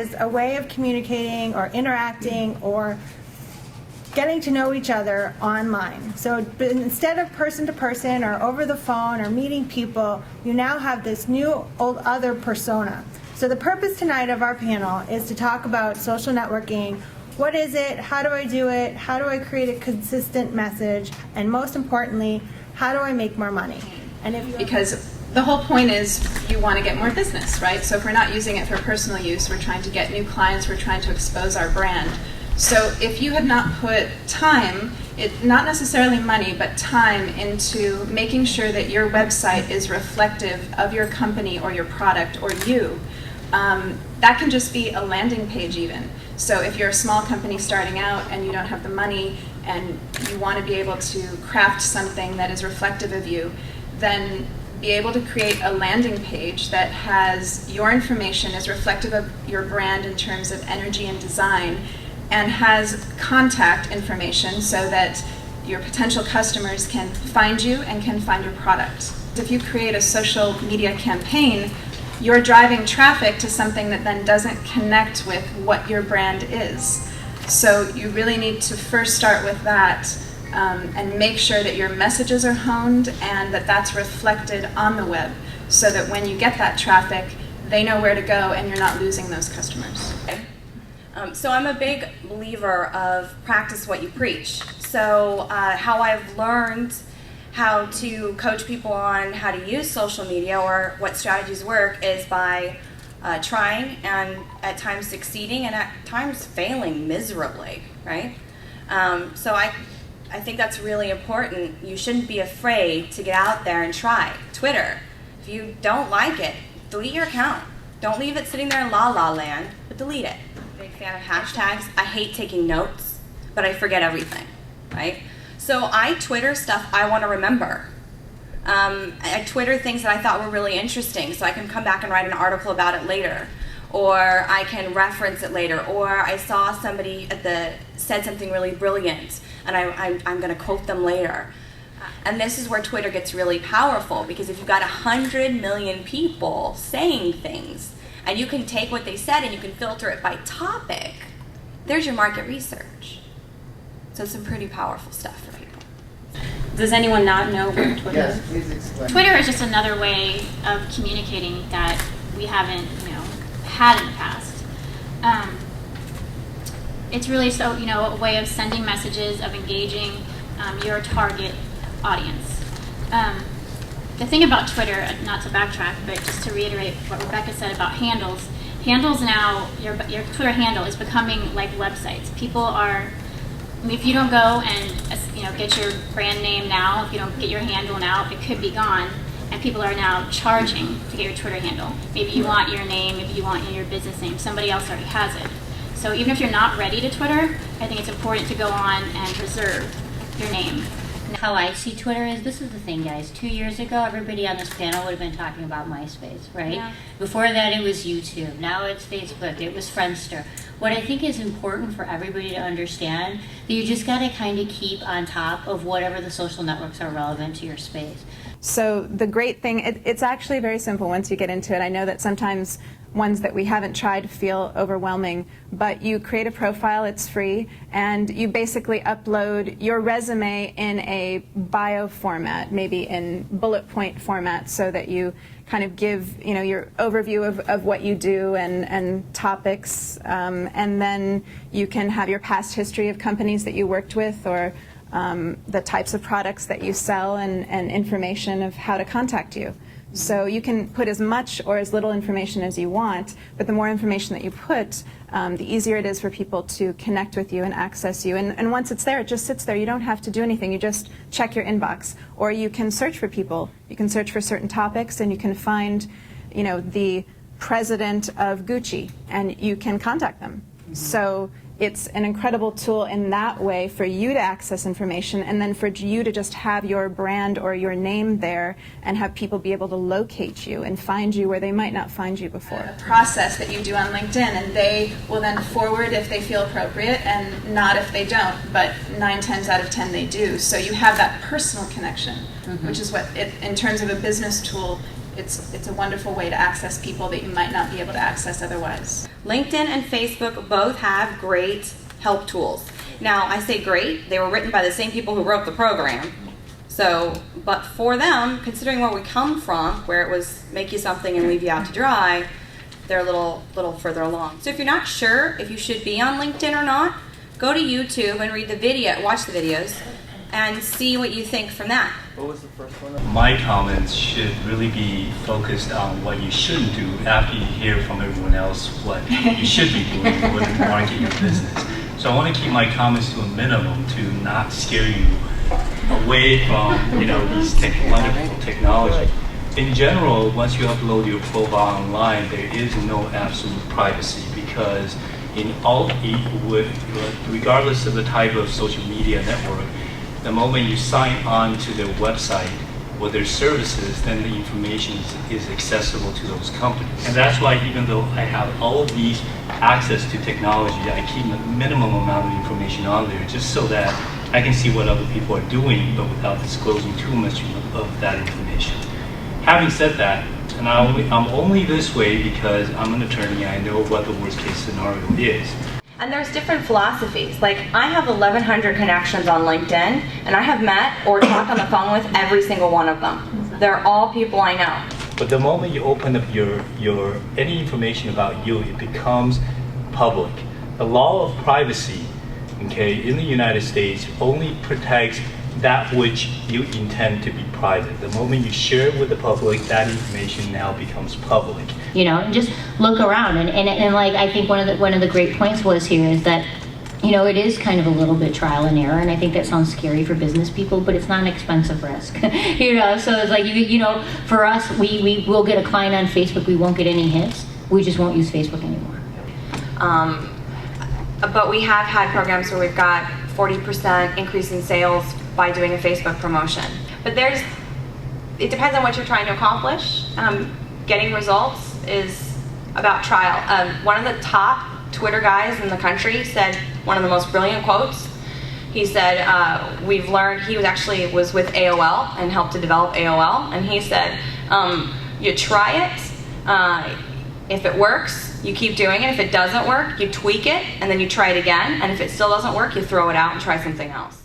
is a way of communicating or interacting or getting to know each other online. So instead of person to person or over the phone or meeting people, you now have this new old other persona. So the purpose tonight of our panel is to talk about social networking. What is it? How do I do it? How do I create a consistent message? And most importantly, how do I make more money? Because the whole point is you want to get more business, right? So if we're not using it for personal use, we're trying to get new clients, we're trying to expose our brand. So if you have not put time, not necessarily money, but time into making sure that your website is reflective of your company or your product or you, that can just be a landing page even. So if you're a small company starting out and you don't have the money and you want to be able to craft something that is reflective of you, then be able to create a landing page that has your information is reflective of your brand in terms of energy and design, and has contact information so that your potential customers can find you and can find your product. If you create a social media campaign, you're driving traffic to something that then doesn't connect with what your brand is. So you really need to first start with that and make sure that your messages are honed and that that's reflected on the web so that when you get that traffic, they know where to go and you're not losing those customers. So I'm a big believer of practice what you preach. So how I've learned how to coach people on how to use social media or what strategies work is by trying and at times succeeding and at times failing miserably, right? So I think that's really important. You shouldn't be afraid to get out there and try. Twitter, if you don't like it, delete your account. Don't leave it sitting there in la-la land, but delete it. Big fan of hashtags. I hate taking notes, but I forget everything, right? So I Twitter stuff I want to remember. I Twitter things that I thought were really interesting, so I can come back and write an article about it later, or I can reference it later, or I saw somebody said something really brilliant, and I'm going to quote them later. And this is where Twitter gets really powerful, because if you've got 100 million people saying things, and you can take what they said and you can filter it by topic, there's your market research. So it's some pretty powerful stuff for people. Does anyone not know what Twitter Yes, is? please explain. Twitter is just another way of communicating that we haven't, had in the past. It's really a way of sending messages, of engaging your target audience. The thing about Twitter, not to backtrack, but just to reiterate what Rebecca said about handles now, your Twitter handle is becoming like websites. People are, if you don't go and get your brand name now, if you don't get your handle now, it could be gone. And people are now charging to get your Twitter handle. Maybe you want your name, maybe you want your business name. Somebody else already has it. So even if you're not ready to Twitter, I think it's important to go on and reserve your name. How I see Twitter is, this is the thing, guys. 2 years ago, everybody on this panel would have been talking about MySpace, right? Yeah. Before that, it was YouTube. Now it's Facebook. It was Friendster. What I think is important for everybody to understand, that you just got to kind of keep on top of whatever the social networks are relevant to your space. So the great thing, it's actually very simple once you get into it. I know that sometimes ones that we haven't tried feel overwhelming, but you create a profile, it's free, and you basically upload your resume in a bio format, maybe in bullet point format, so that you kind of give your overview of what you do and topics, and then you can have your past history of companies that you worked with, or the types of products that you sell, and information of how to contact you. So you can put as much or as little information as you want, but the more information that you put, the easier it is for people to connect with you and access you. And once it's there, it just sits there. You don't have to do anything. You just check your inbox. Or you can search for people. You can search for certain topics, and you can find, the president of Gucci, and you can contact them. So it's an incredible tool in that way for you to access information, and then for you to just have your brand or your name there and have people be able to locate you and find you where they might not find you before. A process that you do on LinkedIn, and they will then forward if they feel appropriate and not if they don't, but 9 times out of 10 they do. So you have that personal connection, which is what, in terms of a business tool, it's a wonderful way to access people that you might not be able to access otherwise. LinkedIn and Facebook both have great help tools. Now, I say great, they were written by the same people who wrote the program. So, but for them, considering where we come from, where it was make you something and leave you out to dry, they're a little further along. So if you're not sure if you should be on LinkedIn or not, go to YouTube and watch the videos, and see what you think from that. What was the first one? My comments should really be focused on what you shouldn't do after you hear from everyone else what you should be doing in order to market your business. So I want to keep my comments to a minimum to not scare you away from these wonderful technology. In general, once you upload your profile online, there is no absolute privacy because regardless of the type of social media network, the moment you sign on to their website or their services, then the information is accessible to those companies. And that's why even though I have all of these access to technology, I keep a minimum amount of information on there just so that I can see what other people are doing, but without disclosing too much of that information. Having said that, and I'm only this way because I'm an attorney and I know what the worst case scenario is. And there's different philosophies. Like, I have 1,100 connections on LinkedIn, and I have met or talked on the phone with every single one of them. They're all people I know. But the moment you open up any information about you, it becomes public. The law of privacy, in the United States only protects that which you intend to be private. The moment you share it with the public, that information now becomes public. And just look around, and like I think one of the great points was here is that it is kind of a little bit trial and error, and I think that sounds scary for business people, but it's not an expensive risk. So it's like for us, we will get a client on Facebook, we won't get any hits, we just won't use Facebook anymore. But we have had programs where we've got 40% increase in sales by doing a Facebook promotion. But it depends on what you're trying to accomplish. Getting results is about trial. One of the top Twitter guys in the country said one of the most brilliant quotes. He said, we've learned, he was with AOL and helped to develop AOL, and he said, you try it, if it works, you keep doing it. If it doesn't work, you tweak it, and then you try it again, and if it still doesn't work, you throw it out and try something else.